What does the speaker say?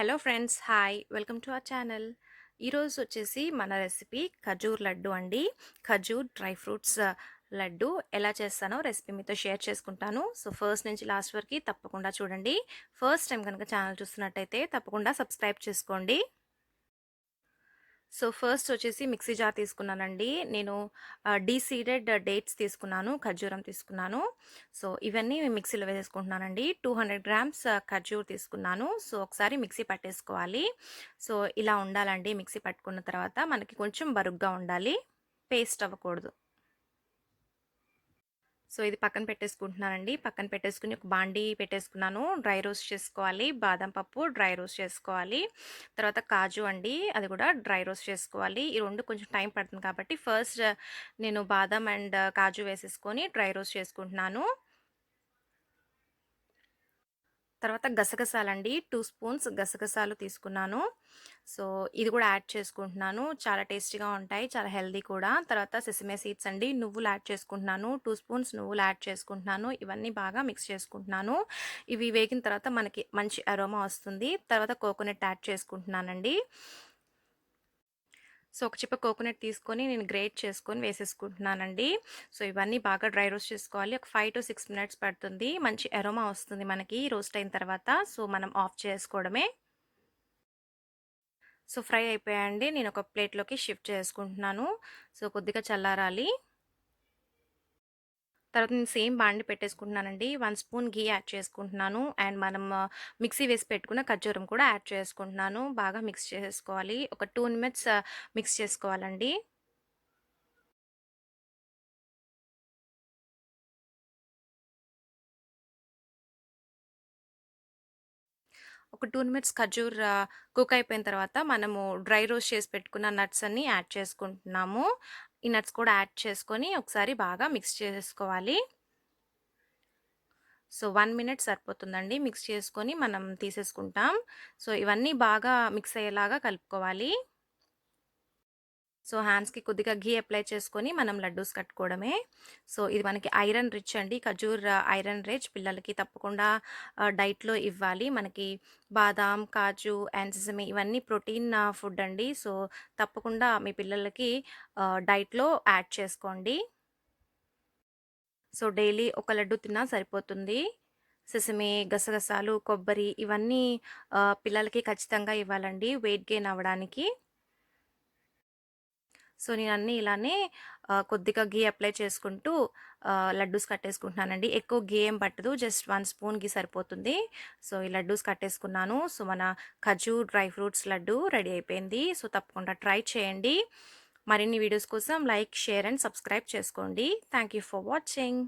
Hello friends, hi! Welcome to our channel. ఈరోజు వచ్చేసి మన రెసిపీ ఖజూర్ లడ్డు అండి. ఖజూర్ డ్రై ఫ్రూట్స్ లడ్డు ఎలా చేస్తానో రెసిపీ మీతో షేర్ చేసుకుంటాను. సో ఫస్ట్ నుంచి లాస్ట్ వరకు తప్పకుండా చూడండి. ఫస్ట్ టైం కనుక ఛానల్ చూస్తున్నట్టయితే తప్పకుండా సబ్స్క్రైబ్ చేసుకోండి. సో ఫస్ట్ వచ్చేసి మిక్సీ జార్ తీసుకున్నానండి. నేను డీసీడెడ్ డేట్స్ తీసుకున్నాను, ఖర్జూరం తీసుకున్నాను. సో ఇవన్నీ మిక్సీలో వేసేసుకుంటున్నానండి. 200 గ్రామ్స్ ఖర్జూర్ తీసుకున్నాను. సో ఒకసారి మిక్సీ పట్టేసుకోవాలి. సో ఇలా ఉండాలండి. మిక్సీ పట్టుకున్న తర్వాత మనకి కొంచెం బరుగ్గా ఉండాలి, పేస్ట్ అవ్వకూడదు. సో ఇది పక్కన పెట్టేసుకుంటున్నానండి. పక్కన పెట్టేసుకుని ఒక బాండీ పెట్టేసుకున్నాను. డ్రై రోస్ట్ చేసుకోవాలి. బాదం పప్పు డ్రై రోస్ట్ చేసుకోవాలి. తర్వాత కాజు అండి, అది కూడా డ్రై రోస్ట్ చేసుకోవాలి. ఈ రెండు కొంచెం టైం పడుతుంది కాబట్టి ఫస్ట్ నేను బాదం అండ్ కాజు వేసేసుకొని డ్రై రోస్ట్ చేసుకుంటున్నాను. తర్వాత గసగసాలండి, 2 స్పూన్స్ గసగసాలు తీసుకున్నాను. సో ఇది కూడా యాడ్ చేసుకుంటున్నాను. చాలా టేస్టీగా ఉంటాయి, చాలా హెల్దీ కూడా. తర్వాత సెసమే సీడ్స్ అండి, నువ్వులు యాడ్ చేసుకుంటున్నాను. 2 స్పూన్స్ నువ్వులు యాడ్ చేసుకుంటున్నాను. ఇవన్నీ బాగా మిక్స్ చేసుకుంటున్నాను. ఇవి వేగిన తర్వాత మనకి మంచి అరోమా వస్తుంది. తర్వాత కోకోనట్ యాడ్ చేసుకుంటున్నానండి. సో ఒక చిప్ప కోకోనట్ తీసుకొని నేను గ్రేట్ చేసుకొని వేసేసుకుంటున్నానండి. సో ఇవన్నీ బాగా డ్రై రోస్ట్ చేసుకోవాలి. ఒక 5 to 6 మినిట్స్ పడుతుంది. మంచి అరోమా వస్తుంది మనకి రోస్ట్ అయిన తర్వాత. సో మనం ఆఫ్ చేసుకోవడమే. సో ఫ్రై అయిపోయాయండి. నేను ఒక ప్లేట్లోకి షిఫ్ట్ చేసుకుంటున్నాను. సో కొద్దిగా చల్లారాలి. తర్వాత నేను సేమ్ బాండి పెట్టేసుకుంటున్నానండి. 1 స్పూన్ ఘీ యాడ్ చేసుకుంటున్నాను. అండ్ మనం మిక్సీ వేసి పెట్టుకున్న ఖర్జూరం కూడా యాడ్ చేసుకుంటున్నాను. బాగా మిక్స్ చేసుకోవాలి. ఒక 2 మినిట్స్ మిక్స్ చేసుకోవాలండి. ఒక 2 మినిట్స్ ఖర్జూర్ కుక్ అయిపోయిన తర్వాత మనము డ్రై రోస్ట్ చేసి పెట్టుకున్న నట్స్ అన్నీ యాడ్ చేసుకుంటున్నాము. ఈ నట్స్ కూడా యాడ్ చేసుకొని ఒకసారి బాగా మిక్స్ చేసుకోవాలి. సో 1 మినిట్ సరిపోతుందండి. మిక్స్ చేసుకొని మనం తీసేసుకుంటాం. సో ఇవన్నీ బాగా మిక్స్ అయ్యేలాగా కలుపుకోవాలి. సో హ్యాండ్స్‌కి కొద్దిగా ఘీ అప్లై చేసుకొని మనం లడ్డూస్ కట్టుకోవడమే. సో ఇది మనకి ఐరన్ రిచ్ అండి. ఖజూర్ ఐరన్ రిచ్. పిల్లలకి తప్పకుండా డైట్‌లో ఇవ్వాలి. మనకి బాదాం, కాజు అండ్ సెసమి ఇవన్నీ ప్రోటీన్ ఫుడ్ అండి. సో తప్పకుండా మీ పిల్లలకి డైట్‌లో యాడ్ చేసుకోండి. సో డైలీ ఒక లడ్డు తిన్నా సరిపోతుంది. సెసమి, గసగసాలు, కొబ్బరి ఇవన్నీ పిల్లలకి ఖచ్చితంగా ఇవ్వాలండి వెయిట్ గెయిన్ అవ్వడానికి. సో నేనన్నీ ఇలానే కొద్దిగా ఘీ అప్లై చేసుకుంటూ లడ్డూస్ కట్టేసుకుంటున్నానండి. ఎక్కువ ఘీ ఏం పట్టదు. జస్ట్ 1 స్పూన్ ఘీ సరిపోతుంది. సో ఈ లడ్డూస్ కట్టేసుకున్నాను. సో మన ఖజూర్ డ్రై ఫ్రూట్స్ లడ్డు రెడీ అయిపోయింది. సో తప్పకుండా ట్రై చేయండి. మరిన్ని వీడియోస్ కోసం లైక్, షేర్ అండ్ సబ్స్క్రైబ్ చేసుకోండి. Thank you for watching.